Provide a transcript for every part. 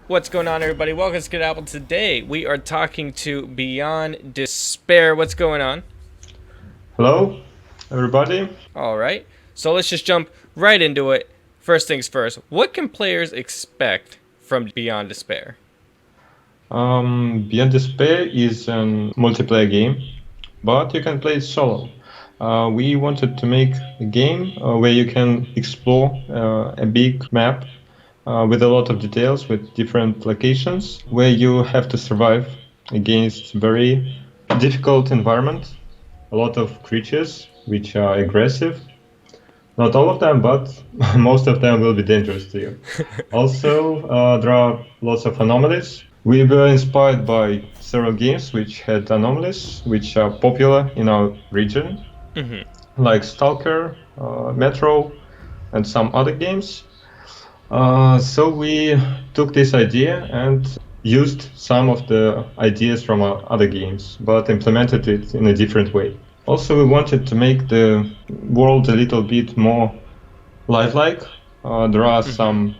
What's going on, everybody? Welcome to Good Apple. Today we are talking to Beyond Despair. What's going on? Hello, everybody. All right, so let's just jump right into it. First things first, what can players expect from Beyond Despair? Beyond Despair is a multiplayer game, but you can play it solo. We wanted to make a game where you can explore a big map with a lot of details, with different locations, where you have to survive against very difficult environment, a lot of creatures which are aggressive. Not all of them, but most of them will be dangerous to you. Also, there are lots of anomalies. We were inspired by several games which had anomalies, which are popular in our region, like Stalker, Metro, and some other games. So we took this idea and used some of the ideas from our other games, but implemented it in a different way. Also, we wanted to make the world a little bit more lifelike. There are some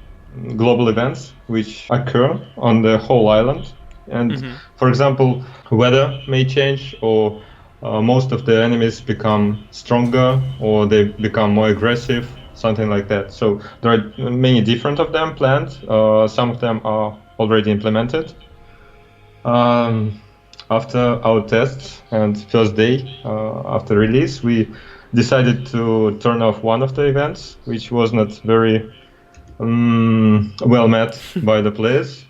global events which occur on the whole island. And for example, weather may change, or most of the enemies become stronger, or they become more aggressive, something like that. So there are many different of them planned. Some of them are already implemented. After our tests and first day after release, we decided to turn off one of the events, which was not very well met by the players.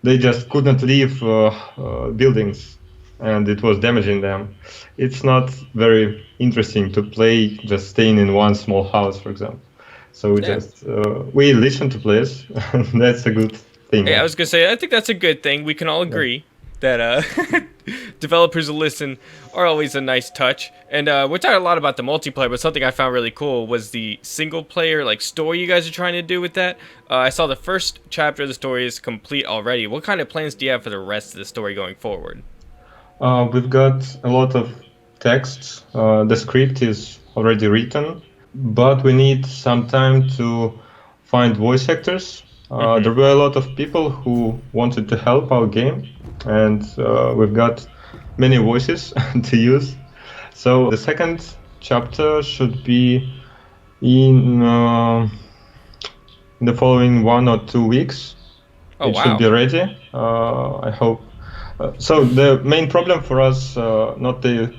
They just couldn't leave buildings, and it was damaging them. It's not very interesting to play just staying in one small house, for example. So we listen to players, and that's a good thing. Yeah, I was gonna say, I think that's a good thing. We can all agree that developers who listen are always a nice touch. And we're talking a lot about the multiplayer, but something I found really cool was the single player story you guys are trying to do with that. I saw the first chapter of the story is complete already. What kind of plans do you have for the rest of the story going forward? We've got a lot of texts. The script is already written, but we need some time to find voice actors. There were a lot of people who wanted to help our game, and we've got many voices to use. So the second chapter should be in the following 1 or 2 weeks. It should be ready. I hope. So the main problem for us, not the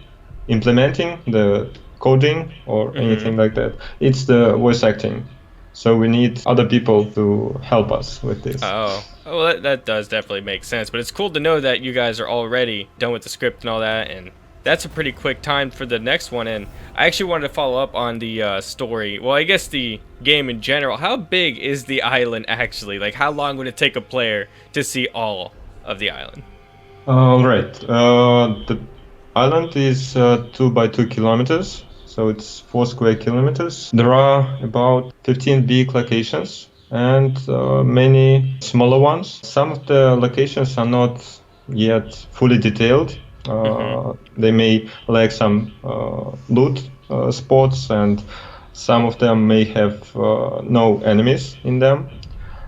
implementing the coding or anything like that, it's the voice acting. So we need other people to help us with this. Well, that does definitely make sense. But it's cool to know that you guys are already done with the script and all that, and that's a pretty quick time for the next one. And I actually wanted to follow up on the story. Well, I guess the game in general. How big is the island actually? Like, how long would it take a player to see all of the island? All right. The island is 2 by 2 kilometers. So it's 4 square kilometers. There are about 15 big locations and many smaller ones. Some of the locations are not yet fully detailed. They may lack some loot spots, and some of them may have no enemies in them.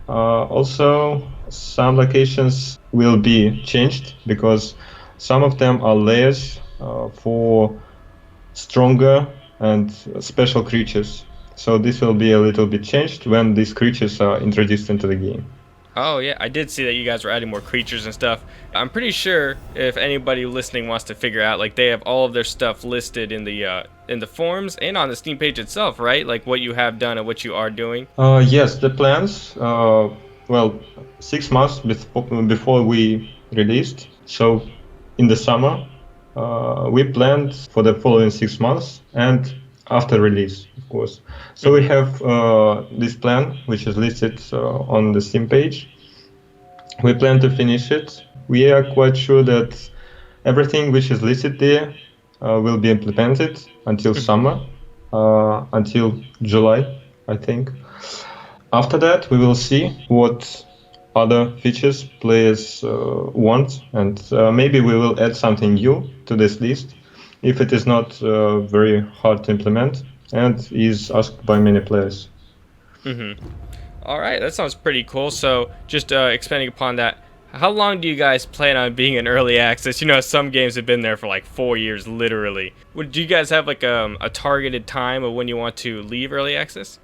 Also, some locations will be changed because some of them are layers for stronger and special creatures. So this will be a little bit changed when these creatures are introduced into the game. Oh yeah, I did see that you guys were adding more creatures and stuff. I'm pretty sure if anybody listening wants to figure out, they have all of their stuff listed in the forums and on the Steam page itself, right? Like what you have done and what you are doing. Yes, the plans. 6 months before we released. So in the summer, we planned for the following 6 months and after release, of course. So we have this plan, which is listed on the Steam page. We plan to finish it. We are quite sure that everything which is listed there will be implemented until summer, until July, I think. After that, we will see what other features players want, and maybe we will add something new to this list if it is not very hard to implement and is asked by many players. All right, that sounds pretty cool. So, just expanding upon that, how long do you guys plan on being in early access? You know, some games have been there for like 4 years, literally. Do you guys have like a targeted time of when you want to leave early access?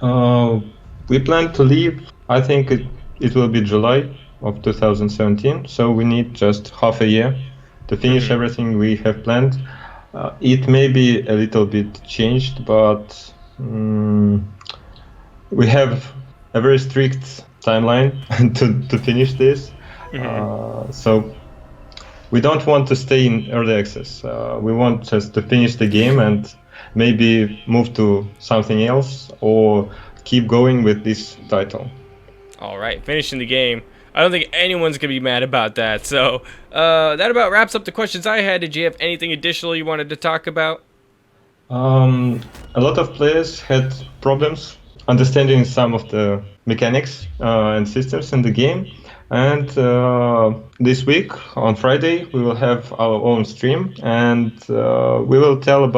Uh, we plan to leave. I think it will be July of 2017. So we need just half a year to finish Mm-hmm. everything we have planned. It may be a little bit changed, but we have a very strict timeline to finish this. Mm-hmm. So we don't want to stay in early access. We want just to finish the game and maybe move to something else or keep going with this title. All right, finishing the game. I don't think anyone's gonna be mad about that. So that about wraps up the questions I had. Did you have anything additional you wanted to talk about? A lot of players had problems understanding some of the mechanics and systems in the game. And this week, on Friday, we will have our own stream, and we'll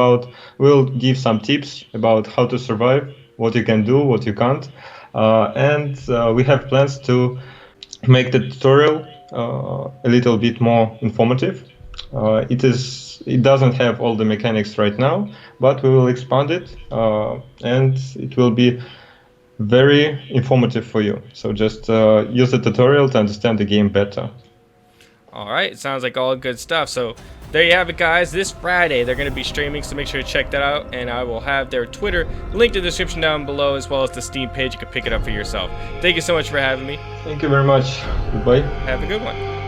give some tips about how to survive, what you can do, what you can't, and we have plans to make the tutorial a little bit more informative. It doesn't have all the mechanics right now, but we will expand it, and it will be very informative for you. So just use the tutorial to understand the game better. All right, sounds like all good stuff. So there you have it, guys. This Friday they're going to be streaming, so make sure to check that out. And I will have their Twitter linked in the description down below, as well as the Steam page. You can pick it up for yourself. Thank you so much for having me. Thank you very much. Goodbye. Have a good one.